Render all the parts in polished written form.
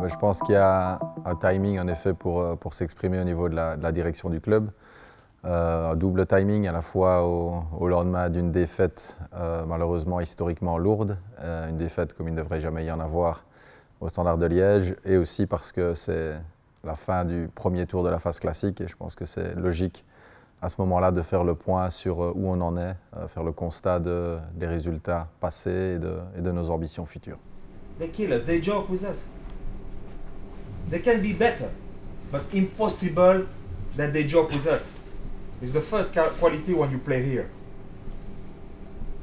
Je pense qu'il y a un timing en effet pour s'exprimer au niveau de la direction du club. Un double timing à la fois au lendemain d'une défaite malheureusement historiquement lourde, une défaite comme il ne devrait jamais y en avoir au Standard de Liège, et aussi parce que c'est la fin du premier tour de la phase classique et je pense que c'est logique à ce moment-là de faire le point sur où on en est, faire le constat des résultats passés et de nos ambitions futures. They kill us, they joke with us. They can be better, but impossible that they joke with us. It's the first quality when you play here.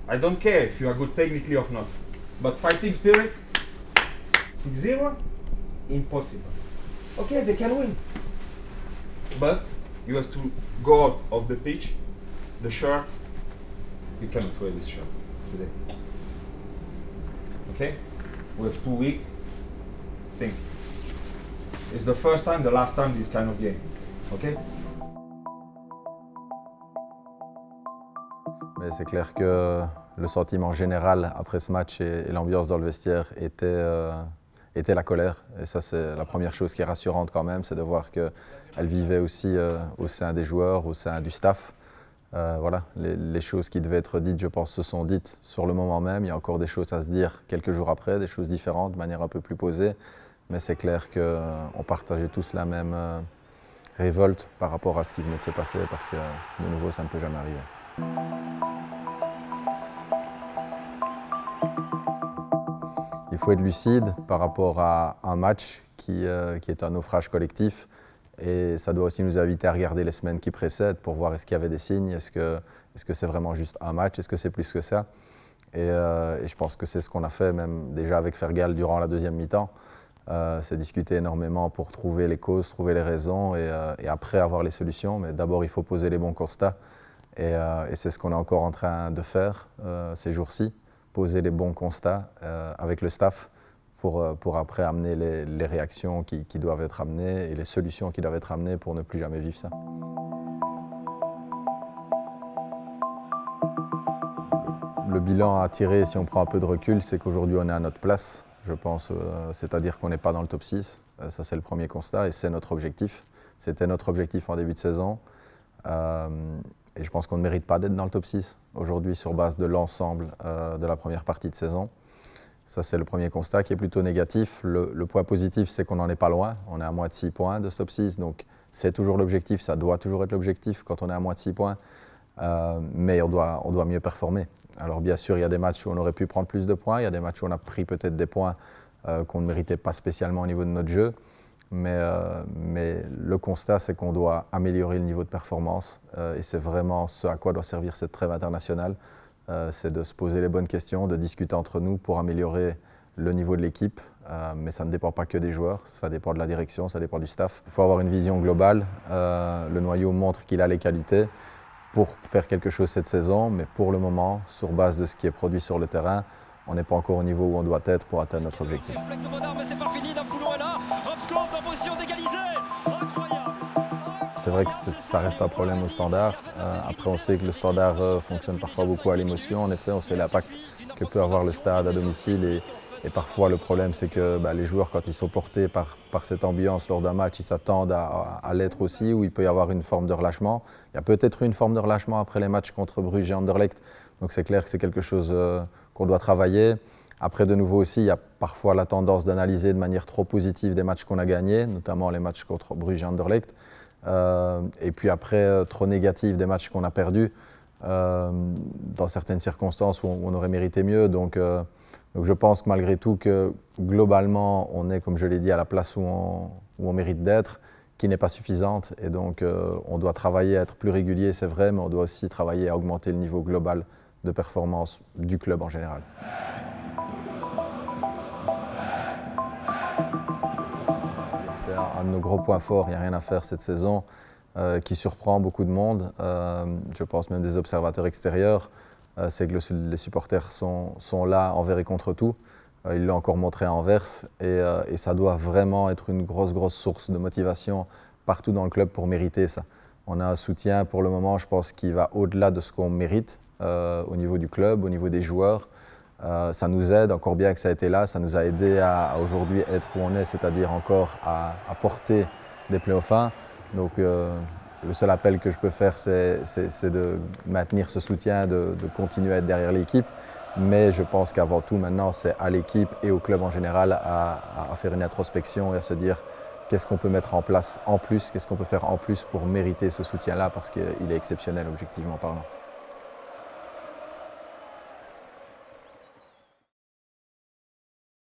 I don't care if you are good technically or not, but fighting spirit, 6-0, impossible. Okay, they can win, but you have to go out of the pitch, the shirt, you cannot wear this shirt today. Okay? We have 2 weeks, things. It's the first time, the last time this kind of game. Okay? Mais c'est clair que le sentiment général après ce match et l'ambiance dans le vestiaire était la colère. Et ça, c'est la première chose qui est rassurante quand même, c'est de voir qu'elle vivait aussi au sein des joueurs, au sein du staff. Voilà, les choses qui devaient être dites, je pense, se sont dites sur le moment même. Il y a encore des choses à se dire quelques jours après, des choses différentes, de manière un peu plus posée. Mais c'est clair qu'on partageait tous la même révolte par rapport à ce qui venait de se passer, parce que de nouveau, ça ne peut jamais arriver. Il faut être lucide par rapport à un match qui est un naufrage collectif. Et ça doit aussi nous inviter à regarder les semaines qui précèdent pour voir est-ce qu'il y avait des signes, est-ce que c'est vraiment juste un match, est-ce que c'est plus que ça. Et je pense que c'est ce qu'on a fait même déjà avec Fergal durant la deuxième mi-temps. C'est discuter énormément pour trouver les causes, trouver les raisons et après avoir les solutions. Mais d'abord, il faut poser les bons constats. Et c'est ce qu'on est encore en train de faire ces jours-ci, poser les bons constats avec le staff pour après amener les réactions qui doivent être amenées et les solutions qui doivent être amenées pour ne plus jamais vivre ça. Le bilan à tirer, si on prend un peu de recul, c'est qu'aujourd'hui on est à notre place, je pense, c'est-à-dire qu'on n'est pas dans le top 6. Ça c'est le premier constat et c'est notre objectif. C'était notre objectif en début de saison. Et je pense qu'on ne mérite pas d'être dans le top 6 aujourd'hui sur base de l'ensemble de la première partie de saison. Ça, c'est le premier constat qui est plutôt négatif. Le point positif, c'est qu'on n'en est pas loin. On est à moins de 6 points de ce top 6, donc c'est toujours l'objectif, ça doit toujours être l'objectif quand on est à moins de 6 points. Mais on doit mieux performer. Alors bien sûr, il y a des matchs où on aurait pu prendre plus de points, il y a des matchs où on a pris peut-être des points qu'on ne méritait pas spécialement au niveau de notre jeu. Mais le constat, c'est qu'on doit améliorer le niveau de performance et c'est vraiment ce à quoi doit servir cette trêve internationale. C'est de se poser les bonnes questions, de discuter entre nous pour améliorer le niveau de l'équipe. Mais ça ne dépend pas que des joueurs, ça dépend de la direction, ça dépend du staff. Il faut avoir une vision globale. Le noyau montre qu'il a les qualités pour faire quelque chose cette saison, mais pour le moment, sur base de ce qui est produit sur le terrain, on n'est pas encore au niveau où on doit être pour atteindre notre objectif. C'est vrai que ça reste un problème au Standard. Après, on sait que le Standard fonctionne parfois beaucoup à l'émotion. En effet, on sait l'impact que peut avoir le stade à domicile. Et parfois, le problème, c'est que les joueurs, quand ils sont portés par cette ambiance lors d'un match, ils s'attendent à l'être aussi, où il peut y avoir une forme de relâchement. Il y a peut-être une forme de relâchement après les matchs contre Bruges et Anderlecht. Donc c'est clair que c'est quelque chose qu'on doit travailler. Après, de nouveau aussi, il y a parfois la tendance d'analyser de manière trop positive des matchs qu'on a gagnés, notamment les matchs contre Bruges et Anderlecht. Et puis après, trop négatif des matchs qu'on a perdus, dans certaines circonstances où on aurait mérité mieux. Donc je pense que malgré tout que globalement, on est, comme je l'ai dit, à la place où on mérite d'être, qui n'est pas suffisante. Et donc on doit travailler à être plus régulier, c'est vrai, mais on doit aussi travailler à augmenter le niveau global de performance du club en général. C'est un de nos gros points forts, il n'y a rien à faire cette saison, qui surprend beaucoup de monde, je pense même des observateurs extérieurs, c'est que les supporters sont là envers et contre tout. Ils l'ont encore montré à Anvers et ça doit vraiment être une grosse source de motivation partout dans le club pour mériter ça. On a un soutien pour le moment, je pense, qui va au-delà de ce qu'on mérite au niveau du club, au niveau des joueurs. Ça nous aide, encore bien que ça a été là, ça nous a aidé à aujourd'hui être où on est, c'est-à-dire encore à porter des playoffs 1. Donc le seul appel que je peux faire, c'est de maintenir ce soutien, de continuer à être derrière l'équipe. Mais je pense qu'avant tout, maintenant, c'est à l'équipe et au club en général à faire une introspection et à se dire qu'est-ce qu'on peut mettre en place en plus, qu'est-ce qu'on peut faire en plus pour mériter ce soutien-là, parce qu'il est exceptionnel objectivement parlant.